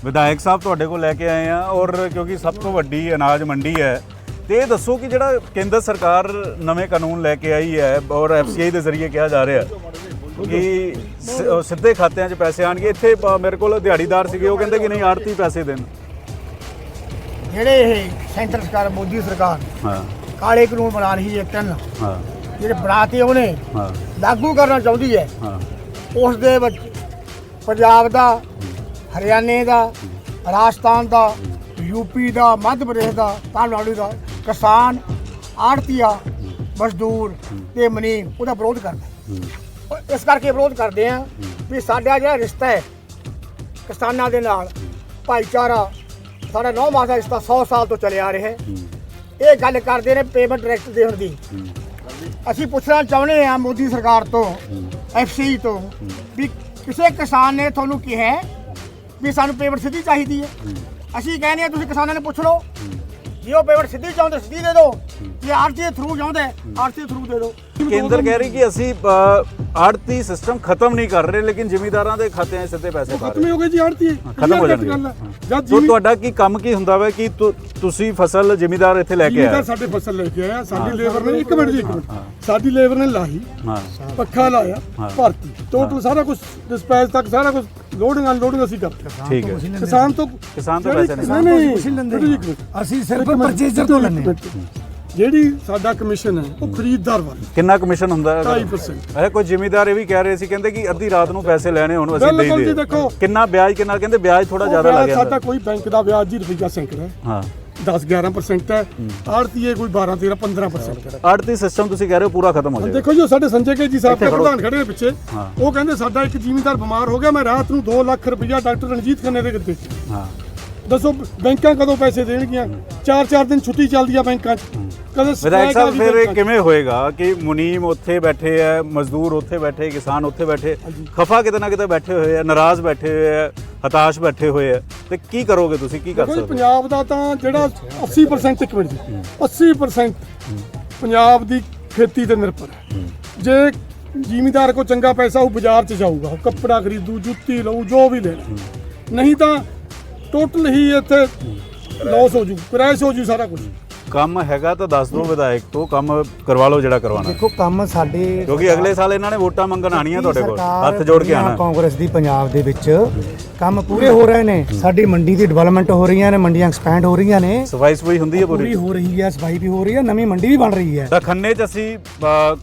ਵਿਧਾਇਕ ਸਾਹਿਬ ਤੁਹਾਡੇ ਕੋਲ ਲੈ ਕੇ ਆਏ ਆ, ਔਰ ਕਿਉਂਕਿ ਸਭ ਤੋਂ ਵੱਡੀ ਅਨਾਜ ਮੰਡੀ ਹੈ, ਤੇ ਇਹ ਦੱਸੋ ਕਿ ਜਿਹੜਾ ਕੇਂਦਰ ਸਰਕਾਰ ਨਵੇਂ ਕਾਨੂੰਨ ਲੈ ਕੇ ਆਈ ਹੈ ਔਰ ਐਫਸੀਆਈ ਦੇ ਜ਼ਰੀਏ ਕਿਹਾ ਜਾ ਰਿਹਾ ਕਿ ਸਿੱਧੇ ਖਾਤਿਆਂ 'ਚ ਪੈਸੇ ਆਣਗੇ, ਇੱਥੇ ਮੇਰੇ ਕੋਲ ਦਿਹਾੜੀਦਾਰ ਸੀਗੇ, ਉਹ ਕਹਿੰਦੇ ਕਿ ਨਹੀਂ ਆੜਤੀ ਪੈਸੇ ਦੇਣ। ਜਿਹੜੇ ਇਹ ਸੈਂਟਰ ਸਰਕਾਰ, ਮੋਦੀ ਸਰਕਾਰ ਹਾਂ ਕਾਲੇ ਕਾਨੂੰਨ ਬਣਾ ਰਹੀ ਹੈ, ਤਿੰਨ ਹਾਂ ਜਿਹੜੇ ਬਣਾਤੇ ਉਹਨੇ ਹਾਂ ਲਾਗੂ ਕਰਨਾ ਚਾਹੁੰਦੀ ਹੈ, ਹਾਂ ਉਸ ਦੇ ਵਿੱਚ ਪੰਜਾਬ ਦਾ, ਹਰਿਆਣੇ ਦਾ, ਰਾਜਸਥਾਨ ਦਾ, ਯੂਪੀ ਦਾ, ਮੱਧ ਪ੍ਰਦੇਸ਼ ਦਾ, ਤਾਮਿਲਨਾਡੂ ਦਾ ਕਿਸਾਨ, ਆੜਤੀਆ, ਮਜ਼ਦੂਰ ਤੇ ਮੁਨੀਮ ਉਹਦਾ ਵਿਰੋਧ ਕਰਦਾ। ਉਹ ਇਸ ਕਰਕੇ ਵਿਰੋਧ ਕਰਦੇ ਆ ਵੀ ਸਾਡਾ ਜਿਹੜਾ ਰਿਸ਼ਤਾ ਹੈ ਕਿਸਾਨਾਂ ਦੇ ਨਾਲ, ਭਾਈਚਾਰਾ, ਸਾਡਾ 9 ਮਾਸ ਦਾ ਰਿਸ਼ਤਾ 100 ਸਾਲ ਤੋਂ ਚੱਲਿਆ ਆ ਰਿਹਾ ਹੈ। ਇਹ ਗੱਲ ਕਰਦੇ ਨੇ ਪੇਮੈਂਟ ਡਾਇਰੈਕਟ ਦੇਣ ਦੀ। ਅਸੀਂ ਪੁੱਛਣਾ ਚਾਹੁੰਦੇ ਆ ਮੋਦੀ ਸਰਕਾਰ ਤੋਂ, ਐਫਸੀਆਈ ਤੋਂ, ਵੀ ਕਿਸੇ ਕਿਸਾਨ ਨੇ ਤੁਹਾਨੂੰ ਕਿਹਾ ਵੀ ਸਾਨੂੰ ਪੇਮੈਂਟ ਸਿੱਧੀ ਚਾਹੀਦੀ ਹੈ? ਅਸੀਂ ਕਹਿੰਦੇ ਆ ਤੁਸੀਂ ਕਿਸਾਨਾਂ ਨੂੰ ਪੁੱਛ ਲਓ, ਜੇ ਉਹ ਪੇਮੈਂਟ ਸਿੱਧੀ ਚਾਹੁੰਦੇ ਸਿੱਧੀ ਦੇ ਦਿਓ, ਜੇ ਆੜਤੀ ਦੇ ਥਰੂ ਚਾਹੁੰਦੇ ਆੜਤੀ ਦੇ ਥਰੂ ਦੇ ਦਿਓ। ਕੇਂਦਰ ਕਹਿ ਰਹੀ ਕਿ ਅਸੀਂ ਆੜਤੀ ਸਿਸਟਮ ਖਤਮ ਨਹੀਂ ਕਰ ਰਹੇ, ਲੇਕਿਨ ਜ਼ਿਮੀਂਦਾਰਾਂ ਦੇ ਖਾਤਿਆਂ 'ਚ ਸਿੱਧੇ ਪੈਸੇ ਪਾ ਰਹੇ। ਖਤਮ ਹੋ ਗਏ ਜੀ ਆੜਤੀ, ਖਤਮ ਹੋ ਜਾਣਗੇ। ਸੋ ਤੁਹਾਡਾ ਕੀ ਕੰਮ ਕੀ ਹੁੰਦਾ ਵਾ ਕਿ ਤੁਸੀਂ ਫਸਲ ਜ਼ਿਮੀਂਦਾਰ ਇੱਥੇ ਲੈ ਕੇ ਆਏ? ਸਾਡੇ ਫਸਲ ਲੈ ਕੇ ਆਇਆ, ਸਾਡੀ ਲੇਬਰ ਨੇ, ਇੱਕ ਮਿੰਟ ਜੀ, ਇੱਕ ਮਿੰਟ, ਸਾਡੀ ਲੇਬਰ ਨੇ ਲਾਹੀ, ਹਾਂ ਪੱਖਾ ਲਾਇਆ, ਭਰਤੀ, ਟੋਟਲ ਸਾਰਾ ਕੁਝ ਡਿਸਪੈਚ ਤੱਕ ਸਾਰਾ ਕੁਝ ਲੋਡਿੰਗ ਅਨਲੋਡਿੰਗ ਅਸੀਂ ਕਰਦੇ। ਠੀਕ ਹੈ। ਕਿਸਾਨ ਤੋਂ ਪੈਸੇ ਨਹੀਂ, ਅਸੀਂ ਸਿਰਫ ਪਰਚੇਜ਼ਰ ਤੋਂ ਲੈਂਦੇ। ਜਿਹੜੀ ਸਾਡਾ ਕਮਿਸ਼ਨ ਹੈ ਉਹ ਖਰੀਦਦਾਰ ਵਾਲਾ। ਕਿੰਨਾ ਕਮਿਸ਼ਨ ਹੁੰਦਾ ਹੈ? 2.5%। ਇਹ ਕੋਈ ਜ਼ਿਮੀਂਦਾਰ ਇਹ ਵੀ ਕਹਿ ਰਹੇ ਸੀ, ਕਹਿੰਦੇ ਕਿ ਅੱਧੀ ਰਾਤ ਨੂੰ ਪੈਸੇ ਲੈਣੇ ਹੁਣ ਅਸੀਂ ਬਿਲਕੁਲ ਦੇ ਜੀ, ਦੇ। ਦੇਖੋ ਕਿੰਨਾ ਵਿਆਜ, ਕਿੰਨਾ ਕਹਿੰਦੇ ਵਿਆਜ ਥੋੜਾ ਜ਼ਿਆਦਾ ਲੱਗ ਜਾਂਦਾ। ਸਾਡਾ ਕੋਈ ਬੈਂਕ ਦਾ ਵਿਆਜ ਜੀ ਰੁਪਈਆ ਸੈਂਕੜਾ ਹੈ, ਹਾਂ 10-11% ਹੈ, ਆੜਤੀਏ ਕੋਈ 12-13-15%। ਆੜਤੀ ਸਿਸਟਮ ਤੁਸੀਂ ਕਹਿ ਰਹੇ ਹੋ ਪੂਰਾ ਖਤਮ ਹੋ ਜਾਏਗਾ। ਦੇਖੋ ਜੀ, ਸਾਡੇ ਸੰਜੇ ਕੇ ਜੀ ਸਾਹਿਬ ਇੱਥੇ ਪ੍ਰਧਾਨ ਖੜੇ ਨੇ ਪਿੱਛੇ, ਹਾਂ। ਉਹ ਕਹਿੰਦੇ ਸਾਡਾ ਇੱਕ ਜ਼ਿਮੀਂਦਾਰ ਬਿਮਾਰ ਹੋ ਗਿਆ, ਮੈਂ ਰਾਤ ਨੂੰ 2 ਲੱਖ ਰੁਪਈਆ ਡਾਕਟਰ ਰਣਜੀਤ ਖੰਨੇ ਦੇ ਦਿੱਤੇ। ਹਾਂ ਦੱਸੋ ਬੈਂਕਾਂ ਕਦੋਂ ਪੈਸੇ ਦੇਣਗੀਆਂ? 4-4 ਦਿਨ ਛੁੱਟੀ ਚੱਲਦੀ ਆ ਬੈਂਕਾਂ 'ਚ, ਕਦੇ ਵਿਧਾਇਕ ਸਾਹਿਬ ਫਿਰ ਇਹ ਬੈਂਕਾਂ 'ਚ। ਕਿਵੇਂ ਹੋਏਗਾ ਕਿ ਮੁਨੀਮ ਉੱਥੇ ਬੈਠੇ ਹੈ, ਮਜ਼ਦੂਰ ਉੱਥੇ ਬੈਠੇ, ਕਿਸਾਨ ਉੱਥੇ ਬੈਠੇ, ਖਫਾ ਕਿਤੇ ਨਾ ਕਿਤੇ ਬੈਠੇ ਹੋਏ ਆ, ਨਾਰਾਜ਼ ਬੈਠੇ ਹੋਏ ਆ, ਹਤਾਸ਼ ਬੈਠੇ ਹੋਏ ਆ, ਤੇ ਕੀ ਕਰੋਗੇ ਤੁਸੀਂ? ਕੀ ਕਰ ਦੇਖੋ ਜੀ, ਸਕਦੇ? ਪੰਜਾਬ ਦਾ ਤਾਂ ਜਿਹੜਾ 80% ਇੱਕ ਮਿੰਟ ਜੀ, 80% ਪੰਜਾਬ ਦੀ ਖੇਤੀ ਤੇ ਨਿਰਭਰ ਹੈ। ਜੇ ਜ਼ਿਮੀਂਦਾਰ ਕੋ ਚੰਗਾ ਪੈਸਾ ਉਹ ਬਾਜ਼ਾਰ 'ਚ ਜਾਊਗਾ, ਉਹ ਕੱਪੜਾ ਖਰੀਦੂ, ਜੁੱਤੀ ਲਊ, ਜੋ ਵੀ ਲੈਣਾ, ਨਹੀਂ ਤਾਂ ਟੋਟਲ ਹੀ ਇੱਥੇ ਲਾਸ ਹੋ ਜੂ, ਕ੍ਰੈਸ਼ ਹੋ ਜੂ ਸਾਰਾ ਕੁਝ। ਕੰਮ ਹੈਗਾ ਤਾਂ ਦੱਸ ਦਿਓ ਵਿਧਾਇਕ ਤੋਂ, ਕੰਮ ਕਰਵਾ ਲਓ ਜਿਹੜਾ ਕਰਵਾਉਣਾ। ਦੇਖੋ ਕੰਮ ਸਾਡੇ, ਕਿਉਂਕਿ ਅਗਲੇ ਸਾਲ ਇਹਨਾਂ ਨੇ ਵੋਟਾਂ ਮੰਗਣ ਆਣੀਆਂ ਤੁਹਾਡੇ ਕੋਲ, ਹੱਥ ਜੋੜ ਕੇ ਆਣਾ। ਕਾਂਗਰਸ ਦੀ ਪੰਜਾਬ ਦੇ ਵਿੱਚ ਕੰਮ ਪੂਰੇ ਹੋ ਰਹੇ ਨੇ, ਸਾਡੀ ਮੰਡੀ ਦੀ ਡਿਵੈਲਪਮੈਂਟ ਹੋ ਰਹੀਆਂ ਨੇ, ਮੰਡੀਆਂ ਐਕਸਪੈਂਡ ਹੋ ਰਹੀਆਂ ਨੇ, ਸਫਾਈ ਸਫਾਈ ਹੁੰਦੀ ਹੈ ਪੂਰੀ ਪੂਰੀ? ਹੋ ਰਹੀ ਹੈ, ਸਫਾਈ ਵੀ ਹੋ ਰਹੀ ਹੈ, ਨਵੀਂ ਮੰਡੀ ਵੀ ਬਣ ਰਹੀ ਹੈ। ਤਾਂ ਖੰਨੇ 'ਚ ਅਸੀਂ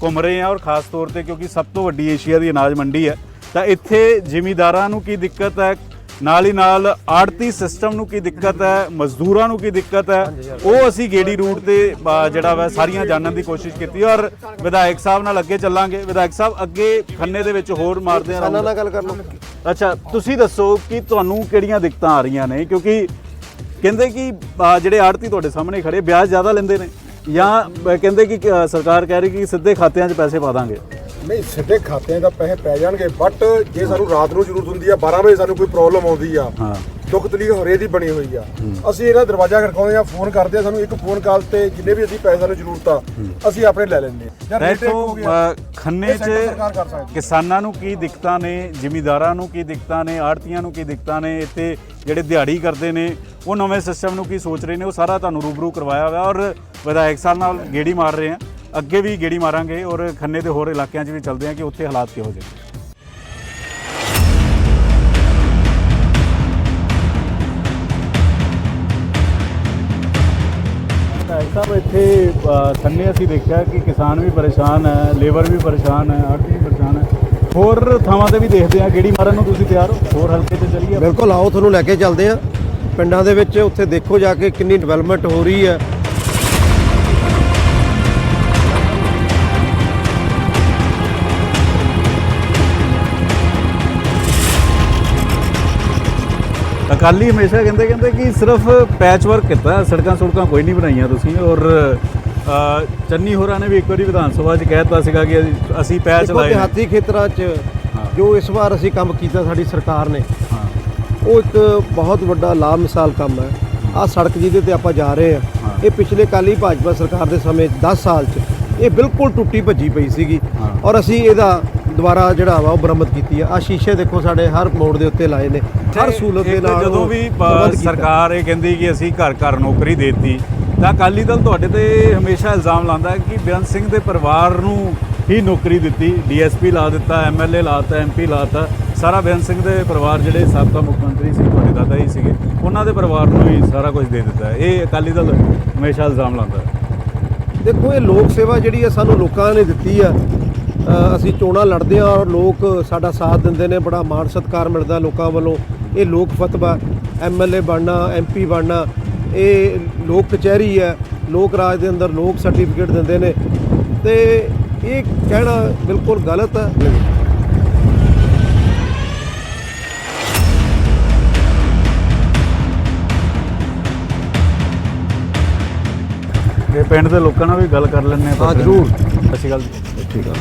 ਘੁੰਮ ਰਹੇ ਹਾਂ, ਔਰ ਖਾਸ ਤੌਰ ਤੇ ਕਿਉਂਕਿ ਸਭ ਤੋਂ ਵੱਡੀ ਏਸ਼ੀਆ ਦੀ ਅਨਾਜ ਮੰਡੀ ਹੈ, ਤਾਂ ਇੱਥੇ ਜ਼ਿਮੀਂਦਾਰਾਂ ਨੂੰ ਕੀ ਦਿੱਕਤ ਹੈ, ਨਾਲ ਹੀ ਨਾਲ ਆੜਤੀ ਸਿਸਟਮ ਨੂੰ ਕੀ ਦਿੱਕਤ ਹੈ, ਮਜ਼ਦੂਰਾਂ ਨੂੰ ਕੀ ਦਿੱਕਤ ਹੈ, ਉਹ ਅਸੀਂ ਗੇੜੀ ਰੂਟ ਤੇ ਜਿਹੜਾ ਵਾ ਸਾਰੀਆਂ ਜਾਣਨ ਦੀ ਕੋਸ਼ਿਸ਼ ਕੀਤੀ, ਔਰ ਵਿਧਾਇਕ ਸਾਹਿਬ ਨਾਲ ਅੱਗੇ ਚੱਲਾਂਗੇ। ਵਿਧਾਇਕ ਸਾਹਿਬ ਅੱਗੇ ਖੰਨੇ ਦੇ ਵਿੱਚ ਹੋਰ ਮਾਰਦੇ ਕਿਸਾਨਾਂ ਹਾਂ। ਨਾਲ ਗੱਲ ਕਰ ਲਓ। ਅੱਛਾ, ਤੁਸੀਂ ਦੱਸੋ ਕਿ ਤੁਹਾਨੂੰ ਕਿਹੜੀਆਂ ਦਿੱਕਤਾਂ ਆ ਰਹੀਆਂ ਨੇ, ਕਿਉਂਕਿ ਕਹਿੰਦੇ ਕਿ ਜਿਹੜੇ ਆੜਤੀ ਤੁਹਾਡੇ ਸਾਹਮਣੇ ਖੜੇ ਵਿਆਜ ਜ਼ਿਆਦਾ ਲੈਂਦੇ ਨੇ, ਜਾਂ ਕਹਿੰਦੇ ਕਿ ਸਰਕਾਰ ਕਹਿ ਰਹੀ ਕਿ ਸਿੱਧੇ ਖਾਤਿਆਂ 'ਚ ਪੈਸੇ ਪਾ ਦਾਂਗੇ। ਨਹੀਂ, ਸਿੱਧੇ ਖਾਤਿਆਂ ਦਾ ਪੈਸੇ ਪੈ ਜਾਣਗੇ, ਬਟ ਜੇ ਸਾਨੂੰ ਰਾਤ ਨੂੰ ਜ਼ਰੂਰਤ ਹੁੰਦੀ ਆ, 12 ਵਜੇ ਸਾਨੂੰ ਕੋਈ ਪ੍ਰੋਬਲਮ ਆਉਂਦੀ ਆ, ਹਾਂ ਦੁੱਖ ਤਕਲੀਫ ਹਰੇ ਦੀ ਬਣੀ ਹੋਈ ਆ, ਅਸੀਂ ਇਹਦਾ ਦਰਵਾਜ਼ਾ ਖੜਕਾਉਂਦੇ ਆ, ਫੋਨ ਕਰਦੇ ਆ, ਸਾਨੂੰ ਇੱਕ ਫੋਨ ਕਾਲ ਤੇ ਜਿੰਨੇ ਵੀ ਅਸੀਂ ਪੈਸੇ ਨੂੰ ਜ਼ਰੂਰਤ ਆ ਅਸੀਂ ਆਪਣੇ ਲੈ ਲੈਂਦੇ ਆ। ਖੰਨੇ 'ਚ ਕਿਸਾਨਾਂ ਨੂੰ ਕੀ ਦਿੱਕਤਾਂ ਨੇ, ਜ਼ਿਮੀਂਦਾਰਾਂ ਨੂੰ ਕੀ ਦਿੱਕਤਾਂ ਨੇ, ਆੜਤੀਆਂ ਨੂੰ ਕੀ ਦਿੱਕਤਾਂ ਨੇ, ਇੱਥੇ ਜਿਹੜੇ ਦਿਹਾੜੀ ਕਰਦੇ ਨੇ ਉਹ ਨਵੇਂ ਸਿਸਟਮ ਨੂੰ ਕੀ ਸੋਚ ਰਹੇ ਨੇ, ਉਹ ਸਾਰਾ ਤੁਹਾਨੂੰ ਰੂਬਰੂ ਕਰਵਾਇਆ ਹੋਇਆ, ਔਰ ਵਿਧਾਇਕ ਸਾਹਿਬ ਨਾਲ ਗੇੜੀ ਮਾਰ ਰਹੇ ਹਾਂ, ਅੱਗੇ ਵੀ ਗੇੜੀ ਮਾਰਾਂਗੇ, ਔਰ ਖੰਨੇ ਦੇ ਹੋਰ ਇਲਾਕਿਆਂ 'ਚ ਵੀ ਚੱਲਦੇ ਹਾਂ ਕਿ ਉੱਥੇ ਹਾਲਾਤ ਕਿਹੋ ਜਿਹੇ। ਸਾਹਿਬ ਇੱਥੇ ਖੰਨੇ ਅਸੀਂ ਦੇਖਿਆ ਕਿ ਕਿਸਾਨ ਵੀ ਪਰੇਸ਼ਾਨ ਹੈ, ਲੇਬਰ ਵੀ ਪਰੇਸ਼ਾਨ ਹੈ, ਆੜਤੀ ਵੀ ਪਰੇਸ਼ਾਨ ਹੈ, ਹੋਰ ਥਾਵਾਂ ਤੇ ਵੀ ਦੇਖਦੇ ਆ। ਗੇੜੀ ਮਾਰਨ ਨੂੰ ਤੁਸੀਂ ਤਿਆਰ ਹੋ? ਹੋਰ ਹਲਕੇ ਤੇ ਚੱਲੀਏ? ਬਿਲਕੁਲ, ਆਓ ਤੁਹਾਨੂੰ ਲੈ ਕੇ ਚੱਲਦੇ ਆ ਪਿੰਡਾਂ ਦੇ ਵਿੱਚ, ਉੱਥੇ ਦੇਖੋ ਜਾ ਕੇ ਕਿੰਨੀ ਡਿਵੈਲਪਮੈਂਟ ਹੋ ਰਹੀ ਹੈ। ਤਾਂ ਅਕਾਲੀ ਹਮੇਸ਼ਾ ਕਹਿੰਦੇ ਕਿ ਸਿਰਫ ਪੈਚ ਵਰਕ ਕੀਤਾ, ਸੜਕਾਂ ਕੋਈ ਨਹੀਂ ਬਣਾਈਆਂ ਤੁਸੀਂ। ਔਰ ਚੰਨੀ ਹੋਰਾਂ ਨੇ ਵੀ ਇੱਕ ਵਾਰੀ ਵਿਧਾਨ ਸਭਾ 'ਚ ਕਹਿ ਦਿੱਤਾ ਸੀਗਾ ਕਿ ਅਸੀਂ ਪੈਚ ਦੇਖੋ ਲਾਏ ਨੇ। ਦਿਹਾਤੀ ਖੇਤਰਾਂ 'ਚ ਜੋ ਇਸ ਵਾਰ ਅਸੀਂ ਕੰਮ ਕੀਤਾ ਸਾਡੀ ਸਰਕਾਰ ਨੇ, ਹਾਂ ਉਹ ਇੱਕ ਬਹੁਤ ਵੱਡਾ ਲਾਭ ਮਿਸਾਲ ਕੰਮ ਹੈ। ਆਹ ਸੜਕ ਜਿਹਦੇ ਤੇ ਆਪਾਂ ਜਾ ਰਹੇ ਹਾਂ, ਇਹ ਪਿਛਲੇ ਕਾਲੀ ਭਾਜਪਾ ਸਰਕਾਰ ਦੇ ਸਮੇਂ 10 ਸਾਲ 'ਚ ਇਹ ਬਿਲਕੁਲ ਟੁੱਟੀ ਭੱਜੀ ਪਈ ਸੀਗੀ, ਔਰ ਅਸੀਂ ਇਹਦਾ ਦੁਬਾਰਾ ਜਿਹੜਾ ਵਾ ਉਹ ਬਰਾਮਦ ਕੀਤੀ ਆ। ਆਹ ਸ਼ੀਸ਼ੇ ਦੇਖੋ ਸਾਡੇ ਹਰ ਮੋੜ ਦੇ ਉੱਤੇ ਲਾਏ ਨੇ, ਹਰ ਸਹੂਲਤ ਦੇ ਇੱਕ ਨਾਲ ਜਦੋਂ ਉਹ ਵੀ ਪ੍ਰਬੰਧ ਕੀਤਾ। ਸਰਕਾਰ ਇਹ ਕਹਿੰਦੀ ਕਿ ਅਸੀਂ ਘਰ ਘਰ ਨੌਕਰੀ ਦੇਤੀ, ਤਾਂ ਅਕਾਲੀ ਦਲ ਤੁਹਾਡੇ ਤੇ ਹਮੇਸ਼ਾ ਇਲਜ਼ਾਮ ਲਾਉਂਦਾ ਹੈ ਕਿ ਬੇਅੰਤ ਸਿੰਘ ਦੇ ਪਰਿਵਾਰ ਨੂੰ ਹੀ ਨੌਕਰੀ ਦਿੱਤੀ, ਡੀਐਸਪੀ ਲਾ ਦਿੱਤਾ, ਐਮਐਲਏ ਲਾਤਾ, ਐਮਪੀ ਲਾਤਾ, ਸਾਰਾ ਬੇਅੰਤ ਸਿੰਘ ਦੇ ਪਰਿਵਾਰ ਜਿਹੜੇ ਸਾਬਕਾ ਮੁੱਖ ਮੰਤਰੀ ਸੀ ਤੁਹਾਡੇ ਦਾਦਾ ਜੀ ਸੀਗੇ, ਉਹਨਾਂ ਦੇ ਪਰਿਵਾਰ ਨੂੰ ਹੀ ਸਾਰਾ ਕੁਝ ਦੇ ਦਿੱਤਾ ਹੈ। ਇਹ ਅਕਾਲੀ ਦਲ ਹਮੇਸ਼ਾ ਇਲਜ਼ਾਮ ਲਾਉਂਦਾ ਹੈ। ਦੇਖੋ ਇਹ ਲੋਕ ਸੇਵਾ ਜਿਹੜੀ ਹੈ ਸਾਨੂੰ ਲੋਕਾਂ ਨੇ ਦਿੱਤੀ ਆ। ਅਸੀਂ ਚੋਣਾਂ ਲੜਦੇ ਹਾਂ ਔਰ ਲੋਕ ਸਾਡਾ ਸਾਥ ਦਿੰਦੇ ਨੇ, ਬੜਾ ਮਾਣ ਸਤਿਕਾਰ ਮਿਲਦਾ ਲੋਕਾਂ ਵੱਲੋਂ। ਇਹ ਲੋਕ ਫਤਵਾ, ਐਮਐਲਏ ਬਣਨਾ, ਐਮਪੀ ਬਣਨਾ, ਇਹ ਲੋਕ ਕਚਹਿਰੀ ਹੈ, ਲੋਕ ਰਾਜ ਦੇ ਅੰਦਰ ਲੋਕ ਸਰਟੀਫਿਕੇਟ ਦਿੰਦੇ ਨੇ, ਤੇ ਇਹ ਕਹਿਣਾ ਬਿਲਕੁਲ ਗਲਤ ਹੈ। ਇਹ ਪਿੰਡ ਦੇ ਲੋਕਾਂ ਨਾਲ ਵੀ ਗੱਲ ਕਰ ਲੈਂਦੇ ਹਾਂ ਜ਼ਰੂਰ। ਸਤਿ ਸ਼੍ਰੀ ਅਕਾਲ ਜੀ। ਠੀਕ ਆ।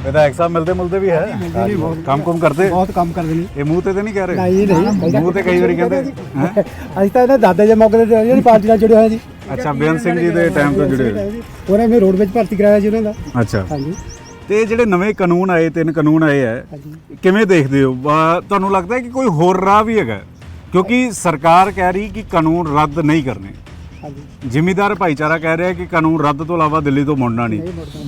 ਵਿਧਾਇਕ ਸਾਹਿਬ ਮਿਲਦੇ ਵੀ ਹੈ, ਕੰਮ ਕਰਦੇ ਬਹੁਤ ਕੰਮ ਕਰਦੇ ਨੇ। ਇਹ ਮੂੰਹ ਤੇ ਤਾਂ ਨਹੀਂ ਕਹਿ ਰਹੇ? ਨਹੀਂ ਮੂੰਹ ਤੇ ਕਈ ਵਾਰੀ ਕਹਿੰਦੇ ਹੈਂ? ਅਸੀਂ ਤਾਂ ਇਹਨਾਂ ਦਾਦੇ ਦੇ ਮੌਕੇ ਤੇ ਜਿਹੜੀ ਪਾਰਟੀ ਨਾਲ ਜੁੜੇ ਹੋਏ ਜੀ। ਅੱਛਾ, ਬੇਅੰਤ ਸਿੰਘ ਜੀ ਦੇ ਟਾਈਮ ਤੋਂ ਜੁੜੇ ਹੋਏ। ਉਹਨੇ ਮੇਰੇ ਰੋਡ ਵਿੱਚ ਭਰਤੀ ਕਰਾਇਆ ਜੀ ਉਹਨਾਂ ਦਾ। ਅੱਛਾ, ਹਾਂਜੀ। ਤੇ ਜਿਹੜੇ ਨਵੇਂ ਕਾਨੂੰਨ ਆਏ, 3 ਕਾਨੂੰਨ ਆਏ ਹੈ, ਕਿਵੇਂ ਦੇਖਦੇ ਹੋ? ਤੁਹਾਨੂੰ ਲੱਗਦਾ ਹੈ ਕਿ ਕੋਈ ਹੋਰ ਰਾਹ ਵੀ ਹੈਗਾ? ਕਿਉਂਕਿ ਸਰਕਾਰ ਕਹਿ ਰਹੀ ਕਿ ਕਾਨੂੰਨ ਰੱਦ ਨਹੀਂ ਕਰਨੇ, ਜ਼ਿਮੀਦਾਰ ਭਾਈਚਾਰਾ ਕਹਿ ਰਿਹਾ ਕਿ ਕਾਨੂੰਨ ਰੱਦ ਤੋਂ ਇਲਾਵਾ ਦਿੱਲੀ ਤੋਂ ਮੁੜਨਾ ਨਹੀਂ।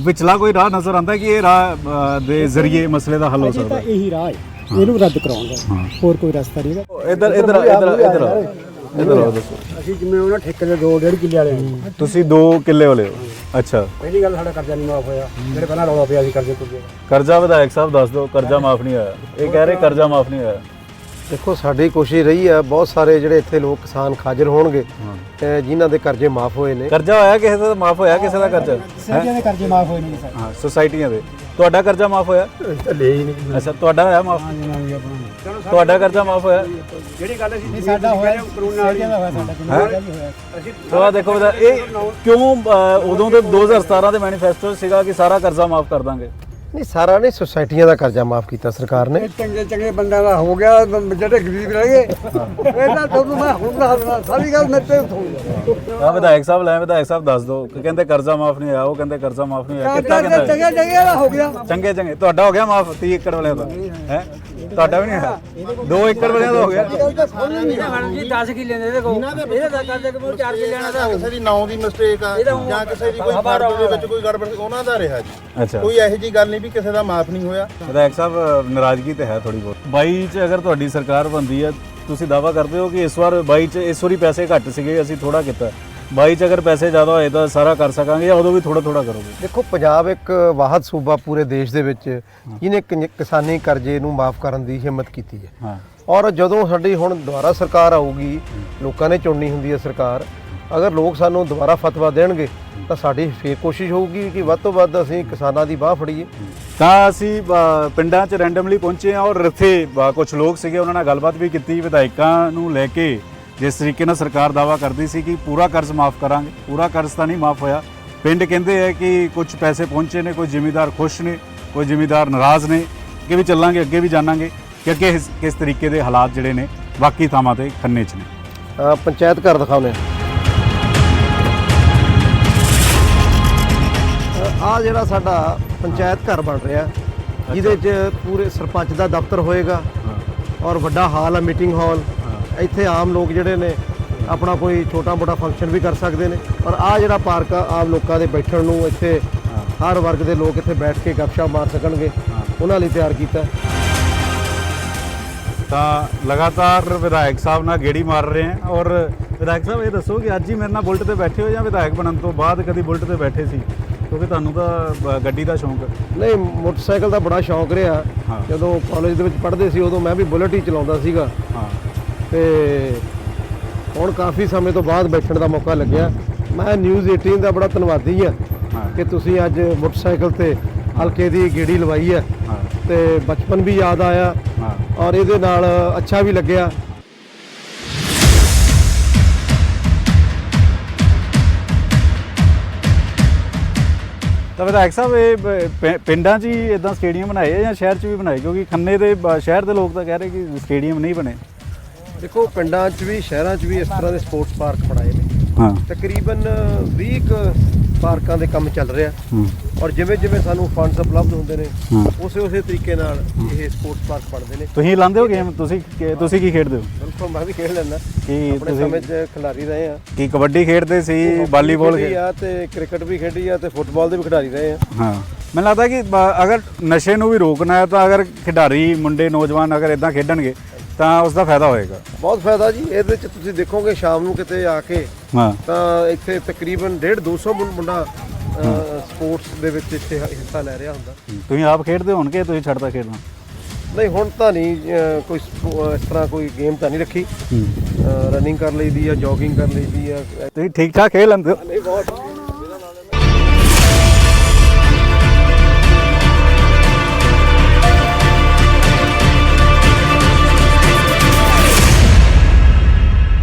ਵਿਚਲਾ ਕੋਈ ਰਾਹ ਨਜ਼ਰ ਆਉਂਦਾ ਕਿ ਇਹ ਰਾਹ ਦੇ ਜ਼ਰੀਏ ਮਸਲੇ ਦਾ ਹੱਲ ਹੋ ਸਕਦਾ? ਇਹੀ ਰਾਹ ਹੈ, ਇਹਨੂੰ ਰੱਦ ਕਰਾਉਣ ਦਾ, ਹੋਰ ਕੋਈ ਰਸਤਾ ਨਹੀਂ ਹੈ। ਇੱਧਰ ਆਓ ਦੱਸੋ। ਅਸੀਂ ਜਿਵੇਂ ਉਹਨਾਂ ਠੇਕੇ ਦੇ 2.5 ਕਿੱਲੇ ਵਾਲੇ ਹਾਂ। ਤੁਸੀਂ 2 ਕਿੱਲੇ ਵਾਲੇ ਹੋ? ਅੱਛਾ। ਪਹਿਲੀ ਗੱਲ ਸਾਡਾ ਕਰਜ਼ਾ ਨਹੀਂ ਮਾਫ ਹੋਇਆ, ਜਿਹੜੇ ਪਹਿਲਾਂ ਰੌਲਾ ਪਿਆ ਸੀ ਕਰਜ਼ੇ ਕੁਰਜ਼ੇ। ਕਰਜ਼ਾ ਵਿਧਾਇਕ ਸਾਹਿਬ ਦੱਸ ਦਿਓ, ਕਰਜ਼ਾ ਮਾਫ ਨਹੀਂ ਹੋਇਆ। ਇਹ ਕਹਿ ਰਹੇ ਕਰਜ਼ਾ ਮਾਫ ਨਹੀਂ ਹੋਇਆ। ਦੇਖੋ ਸਾਡੀ ਕੋਸ਼ਿਸ਼ ਰਹੀ ਹੈ, ਬਹੁਤ ਸਾਰੇ ਜਿਹੜੇ ਇੱਥੇ ਲੋਕ ਕਿਸਾਨ ਖਾਜਲ ਹੋਣਗੇ ਜਿਨ੍ਹਾਂ ਦੇ ਕਰਜ਼ੇ ਮਾਫ ਹੋਏ ਨੇ। ਕਰਜ਼ਾ ਹੋਇਆ ਕਿਸੇ ਦਾ? ਮਾਫ ਹੋਇਆ ਕਿਸੇ ਦਾ ਕਰਜ਼ਾ? ਸਾਰਿਆਂ ਦੇ ਕਰਜ਼ੇ ਮਾਫ ਹੋਏ ਨੇ ਸਰ। ਹਾਂ, ਸੁਸਾਇਟੀਆਂ ਦੇ। ਤੁਹਾਡਾ ਕਰਜ਼ਾ ਮਾਫ ਹੋਇਆ? ਲੈ ਹੀ ਨਹੀਂ। ਅੱਛਾ, ਤੁਹਾਡਾ ਹੋਇਆ ਮਾਫ? ਤੁਹਾਡਾ ਕਰਜ਼ਾ ਮਾਫ ਹੋਇਆ? ਜਿਹੜੀ ਗੱਲ ਸੀ ਸਾਡਾ ਹੋਇਆ ਕਾਨੂੰਨ ਨਾਲ ਹੀ ਹੋਇਆ, ਸਾਡਾ ਕਾਨੂੰਨ ਹੀ ਹੋਇਆ। ਸੋ ਦੇਖੋ ਬਤਾ ਇਹ ਕਿਉਂ ਉਦੋਂ ਦੇ 2017 ਦੇ ਮੈਨੀਫੈਸਟੋ ਸੀਗਾ ਕਿ ਸਾਰਾ ਕਰਜ਼ਾ ਮਾਫ ਕਰ ਦਾਂਗੇ। ਨਹੀਂ, ਸਾਰਾ ਨਹੀਂ, ਸੁਸਾਇਟੀਆਂ ਦਾ ਕਰਜ਼ਾ ਮਾਫ ਕੀਤਾ ਸਰਕਾਰ ਨੇ। ਚੰਗੇ ਬੰਦਿਆਂ ਦਾ ਹੋ ਗਿਆ, ਜਿਹੜੇ ਗਰੀਬ ਰਹਿ ਗਏ ਇਹਨਾਂ ਤੁਹਾਨੂੰ ਮੈਂ ਹੁਣ ਦੱਸਦਾ ਸਾਰੀ ਗੱਲ ਮੇਰੇ ਤੇ ਹੋਈ। ਆ ਵਿਧਾਇਕ ਸਾਹਿਬ ਲੈ, ਵਿਧਾਇਕ ਸਾਹਿਬ ਦੱਸ ਦਿਓ ਕਿ ਕਹਿੰਦੇ ਕਰਜ਼ਾ ਮਾਫ ਨਹੀਂ ਹੋਇਆ, ਉਹ ਕਹਿੰਦੇ ਕਰਜ਼ਾ ਮਾਫ ਨਹੀਂ ਹੋਇਆ। ਕਿੱਦਾਂ ਕਹਿੰਦਾ? ਚੰਗੇ ਦਾ ਹੋ ਗਿਆ। ਚੰਗੇ ਤੁਹਾਡਾ ਹੋ ਗਿਆ ਮਾਫ 30 ਏਕੜ ਵਾਲਿਆਂ ਦਾ? ਹੈ ਤੁਹਾਡਾ ਵੀ ਨਹੀਂ ਹੋਇਆ? 2 ਏਕੜ ਵਾਲਿਆਂ ਦਾ ਹੋ ਗਿਆ। 10 ਕਿੱਲੇ ਦੇ ਦੇਖੋ, ਇਹਦਾ ਦਾ ਕਰਦੇ ਕਿ 4 ਕਿੱਲੇ ਲੈਣਾ ਤਾਂ ਕਿਸੇ ਦੀ ਨਾਮ ਦੀ ਮਿਸਟੇਕ ਆ ਜਾਂ ਕਿਸੇ ਦੀ ਕੋਈ ਫਰਜ਼ ਦੇ ਵਿੱਚ ਕੋਈ ਗੜਬੜ ਉਹਨਾਂ ਦਾ ਰਿਹਾ ਜੀ। ਅੱਛਾ, ਕੋਈ ਇਹੋ ਜੀ ਗੱਲ ਨਹੀਂ ਵੀ ਕਿਸੇ ਦਾ ਮਾਫ ਨਹੀਂ ਹੋਇਆ। ਵਿਧਾਇਕ ਸਾਹਿਬ ਨਾਰਾਜ਼ਗੀ ਤੇ ਹੈ ਥੋੜੀ ਬਹੁਤ। 22 ਚ ਅਗਰ ਤੁਹਾਡੀ ਸਰਕਾਰ ਬਣਦੀ ਹੈ, ਤੁਸੀਂ ਦਾਅਵਾ ਕਰਦੇ ਹੋ ਕਿ ਇਸ ਵਾਰ 22 ਚ ਇਸ ਵਾਰੀ ਪੈਸੇ ਘੱਟ ਸੀਗੇ, ਅਸੀਂ ਥੋੜਾ ਕੀਤਾ। 22 ਚ ਅਗਰ ਪੈਸੇ ਜ਼ਿਆਦਾ ਹੋਏ ਤਾਂ ਸਾਰਾ ਕਰ ਸਕਾਂਗੇ, ਜਾਂ ਉਦੋਂ ਵੀ ਥੋੜਾ ਕਰੋਗੇ? ਦੇਖੋ ਪੰਜਾਬ ਇੱਕ ਵਾਹਦ ਸੂਬਾ ਪੂਰੇ ਦੇਸ਼ ਦੇ ਵਿੱਚ ਜਿਹਨੇ ਕਿਸਾਨੀ ਕਰਜ਼ੇ ਨੂੰ ਮਾਫ ਕਰਨ ਦੀ ਹਿੰਮਤ ਕੀਤੀ ਹੈ। ਹਾਂ। ਔਰ ਜਦੋਂ ਸਾਡੀ ਹੁਣ ਦੁਬਾਰਾ ਸਰਕਾਰ ਆਊਗੀ, ਲੋਕਾਂ ਨੇ ਚੁਣਨੀ ਹੁੰਦੀ ਹੈ ਸਰਕਾਰ, ਅਗਰ ਲੋਕ ਸਾਨੂੰ ਦੁਬਾਰਾ ਫਤਵਾ ਦੇਣਗੇ ਤਾਂ ਸਾਡੀ ਫੇਰ ਕੋਸ਼ਿਸ਼ ਹੋਊਗੀ ਕਿ ਵੱਧ ਤੋਂ ਵੱਧ ਅਸੀਂ ਕਿਸਾਨਾਂ ਦੀ ਬਾਹ ਫੜੀਏ। ਤਾਂ ਅਸੀਂ ਪਿੰਡਾਂ 'ਚ ਰੈਂਡਮਲੀ ਪਹੁੰਚੇ ਹਾਂ ਔਰ ਇੱਥੇ ਕੁਝ ਲੋਕ ਸੀਗੇ, ਉਹਨਾਂ ਨਾਲ ਗੱਲਬਾਤ ਵੀ ਕੀਤੀ ਵਿਧਾਇਕਾਂ ਨੂੰ ਲੈ ਕੇ। ਜਿਸ ਤਰੀਕੇ ਨਾਲ ਸਰਕਾਰ ਦਾਅਵਾ ਕਰਦੀ ਸੀ ਕਿ ਪੂਰਾ ਕਰਜ਼ ਮਾਫ ਕਰਾਂਗੇ, ਪੂਰਾ ਕਰਜ਼ ਤਾਂ ਨਹੀਂ ਮਾਫ ਹੋਇਆ। ਪਿੰਡ ਕਹਿੰਦੇ ਹੈ ਕਿ ਕੁਝ ਪੈਸੇ ਪਹੁੰਚੇ ਨੇ, ਕੋਈ ਜ਼ਿਮੀਂਦਾਰ ਖੁਸ਼ ਨੇ, ਕੋਈ ਜ਼ਿਮੀਂਦਾਰ ਨਾਰਾਜ਼ ਨੇ। ਅੱਗੇ ਵੀ ਚੱਲਾਂਗੇ, ਅੱਗੇ ਵੀ ਜਾਣਾਂਗੇ ਕਿ ਅੱਗੇ ਕਿਸ ਤਰੀਕੇ ਦੇ ਹਾਲਾਤ ਜਿਹੜੇ ਨੇ ਬਾਕੀ ਥਾਵਾਂ ਤੇ ਖੰਨੇ 'ਚ ਨੇ। ਪੰਚਾਇਤ ਘਰ ਦਿਖਾਉਂਦੇ ਆ ਜਿਹੜਾ ਸਾਡਾ ਪੰਚਾਇਤ ਘਰ ਬਣ ਰਿਹਾ, ਜਿਹਦੇ 'ਚ ਪੂਰੇ ਸਰਪੰਚ ਦਾ ਦਫ਼ਤਰ ਹੋਏਗਾ ਔਰ ਵੱਡਾ ਹਾਲ ਹੈ, ਮੀਟਿੰਗ ਹਾਲ। ਇੱਥੇ ਆਮ ਲੋਕ ਜਿਹੜੇ ਨੇ ਆਪਣਾ ਕੋਈ ਛੋਟਾ ਮੋਟਾ ਫੰਕਸ਼ਨ ਵੀ ਕਰ ਸਕਦੇ ਨੇ। ਔਰ ਆਹ ਜਿਹੜਾ ਪਾਰਕ ਆ, ਆਮ ਲੋਕਾਂ ਦੇ ਬੈਠਣ ਨੂੰ, ਇੱਥੇ ਹਰ ਵਰਗ ਦੇ ਲੋਕ ਇੱਥੇ ਬੈਠ ਕੇ ਗੱਪਸ਼ਪ ਮਾਰ ਸਕਣਗੇ, ਉਹਨਾਂ ਲਈ ਤਿਆਰ ਕੀਤਾ। ਤਾਂ ਲਗਾਤਾਰ ਵਿਧਾਇਕ ਸਾਹਿਬ ਨਾਲ ਗੇੜੀ ਮਾਰ ਰਹੇ ਹਾਂ। ਔਰ ਵਿਧਾਇਕ ਸਾਹਿਬ ਇਹ ਦੱਸੋ ਕਿ ਅੱਜ ਹੀ ਮੇਰੇ ਨਾਲ ਬੁਲਟ ਤੇ ਬੈਠੇ ਹੋ ਜਾਂ ਵਿਧਾਇਕ ਬਣਨ ਤੋਂ ਬਾਅਦ ਕਦੀ ਬੁਲਟ ਤੇ ਬੈਠੇ ਸੀ? ਕਿਉਂਕਿ ਤੁਹਾਨੂੰ ਤਾਂ ਗੱਡੀ ਦਾ ਸ਼ੌਂਕ ਹੈ। ਨਹੀਂ, ਮੋਟਰਸਾਈਕਲ ਦਾ ਬੜਾ ਸ਼ੌਂਕ ਰਿਹਾ। ਜਦੋਂ ਕਾਲਜ ਦੇ ਵਿੱਚ ਪੜ੍ਹਦੇ ਸੀ ਉਦੋਂ ਮੈਂ ਵੀ ਬੁਲਟ ਹੀ ਚਲਾਉਂਦਾ ਸੀਗਾ। ਤੇ ਹੁਣ ਕਾਫੀ ਸਮੇਂ ਤੋਂ ਬਾਅਦ ਬੈਠਣ ਦਾ ਮੌਕਾ ਲੱਗਿਆ। ਮੈਂ ਨਿਊਜ਼ 18 ਦਾ ਬੜਾ ਧੰਨਵਾਦੀ ਹਾਂ ਕਿ ਤੁਸੀਂ ਅੱਜ ਮੋਟਰਸਾਈਕਲ ਤੇ ਹਲਕੇ ਦੀ ਗੇੜੀ ਲਵਾਈ ਹੈ, ਤੇ ਬਚਪਨ ਵੀ ਯਾਦ ਆਇਆ ਔਰ ਇਹਦੇ ਨਾਲ ਅੱਛਾ ਵੀ ਲੱਗਿਆ। ਤਾਂ ਵਿਧਾਇਕ ਸਾਹਿਬ ਇਹ ਪਿੰਡਾਂ 'ਚ ਹੀ ਇਦਾਂ ਸਟੇਡੀਅਮ ਬਣਾਏ ਆ ਜਾਂ ਸ਼ਹਿਰ 'ਚ ਵੀ ਬਣਾਏ? ਕਿਉਂਕਿ ਖੰਨੇ ਦੇ ਸ਼ਹਿਰ ਦੇ ਲੋਕ ਤਾਂ ਕਹਿ ਰਹੇ ਕਿ ਸਟੇਡੀਅਮ ਨਹੀਂ ਬਣੇ। ਦੇਖੋ ਪਿੰਡਾਂ 'ਚ ਵੀ ਸ਼ਹਿਰਾਂ 'ਚ ਵੀ ਇਸ ਤਰ੍ਹਾਂ ਦੇ ਸਪੋਰਟਸ ਪਾਰਕ ਬਣਾਏ ਨੇ। ਹਾਂ। ਤਕਰੀਬਨ 20 ਕੁ ਪਾਰਕਾਂ ਦੇ ਕੰਮ ਚੱਲ ਰਿਹਾ ਔਰ ਜਿਵੇਂ ਜਿਵੇਂ ਸਾਨੂੰ ਫੰਡਸ ਉਪਲਬਧ ਹੁੰਦੇ ਨੇ ਉਸੇ ਤਰੀਕੇ ਨਾਲ ਇਹ ਸਪੋਰਟਸ ਪਾਰਕ ਬਣਦੇ ਨੇ। ਤੁਸੀਂ ਲਾਉਂਦੇ ਹੋ ਗੇਮ? ਤੁਸੀਂ ਕੀ ਖੇਡਦੇ ਹੋ? ਬਿਲਕੁਲ ਮੈਂ ਵੀ ਖੇਡ ਲੈਂਦਾ। ਕੀ ਆਪਣੇ ਸਮੇਂ 'ਚ ਖਿਡਾਰੀ ਰਹੇ ਆ। ਕੀ ਕਬੱਡੀ ਖੇਡਦੇ ਸੀ, ਵਾਲੀਬਾਲ ਖੇਡੀ ਆ ਤੇ ਕ੍ਰਿਕਟ ਵੀ ਖੇਡੀ ਆ ਤੇ ਫੁੱਟਬਾਲ ਦੇ ਵੀ ਖਿਡਾਰੀ ਰਹੇ ਆ। ਹਾਂ, ਮੈਨੂੰ ਲੱਗਦਾ ਕਿ ਅਗਰ ਨਸ਼ੇ ਨੂੰ ਵੀ ਰੋਕਣਾ ਹੈ ਤਾਂ ਅਗਰ ਖਿਡਾਰੀ ਮੁੰਡੇ ਨੌਜਵਾਨ ਅਗਰ ਇਦਾਂ ਖੇਡਣਗੇ ਤਾਂ ਉਸ ਦਾ ਫਾਇਦਾ ਹੋਏਗਾ। ਬਹੁਤ ਫਾਇਦਾ ਜੀ। ਇਹਦੇ 'ਚ ਤੁਸੀਂ ਦੇਖੋਗੇ ਸ਼ਾਮ ਨੂੰ ਕਿਤੇ ਆ ਕੇ ਹਾਂ ਤਾਂ ਇੱਥੇ ਤਕਰੀਬਨ 150-200 ਮੁੰਡਾ ਸਪੋਰਟਸ ਦੇ ਵਿੱਚ ਇੱਥੇ ਹਿੱਸਾ ਲੈ ਰਿਹਾ ਹੁੰਦਾ। ਤੁਸੀਂ ਆਪ ਖੇਡਦੇ ਹੋਣਗੇ? ਤੁਸੀਂ ਛੱਡਦਾ ਖੇਡਣਾ? ਨਹੀਂ ਹੁਣ ਤਾਂ ਨਹੀਂ ਕੋਈ ਇਸ ਤਰ੍ਹਾਂ ਕੋਈ ਗੇਮ ਤਾਂ ਨਹੀਂ ਰੱਖੀ। ਰਨਿੰਗ ਕਰ ਲਈਦੀ ਆ, ਜੋਗਿੰਗ ਕਰ ਲਈਦੀ ਆ। ਤੁਸੀਂ ਠੀਕ ਠਾਕ ਖੇਡ ਲੈਂਦੇ ਹੋ? ਨਹੀਂ ਬਹੁਤ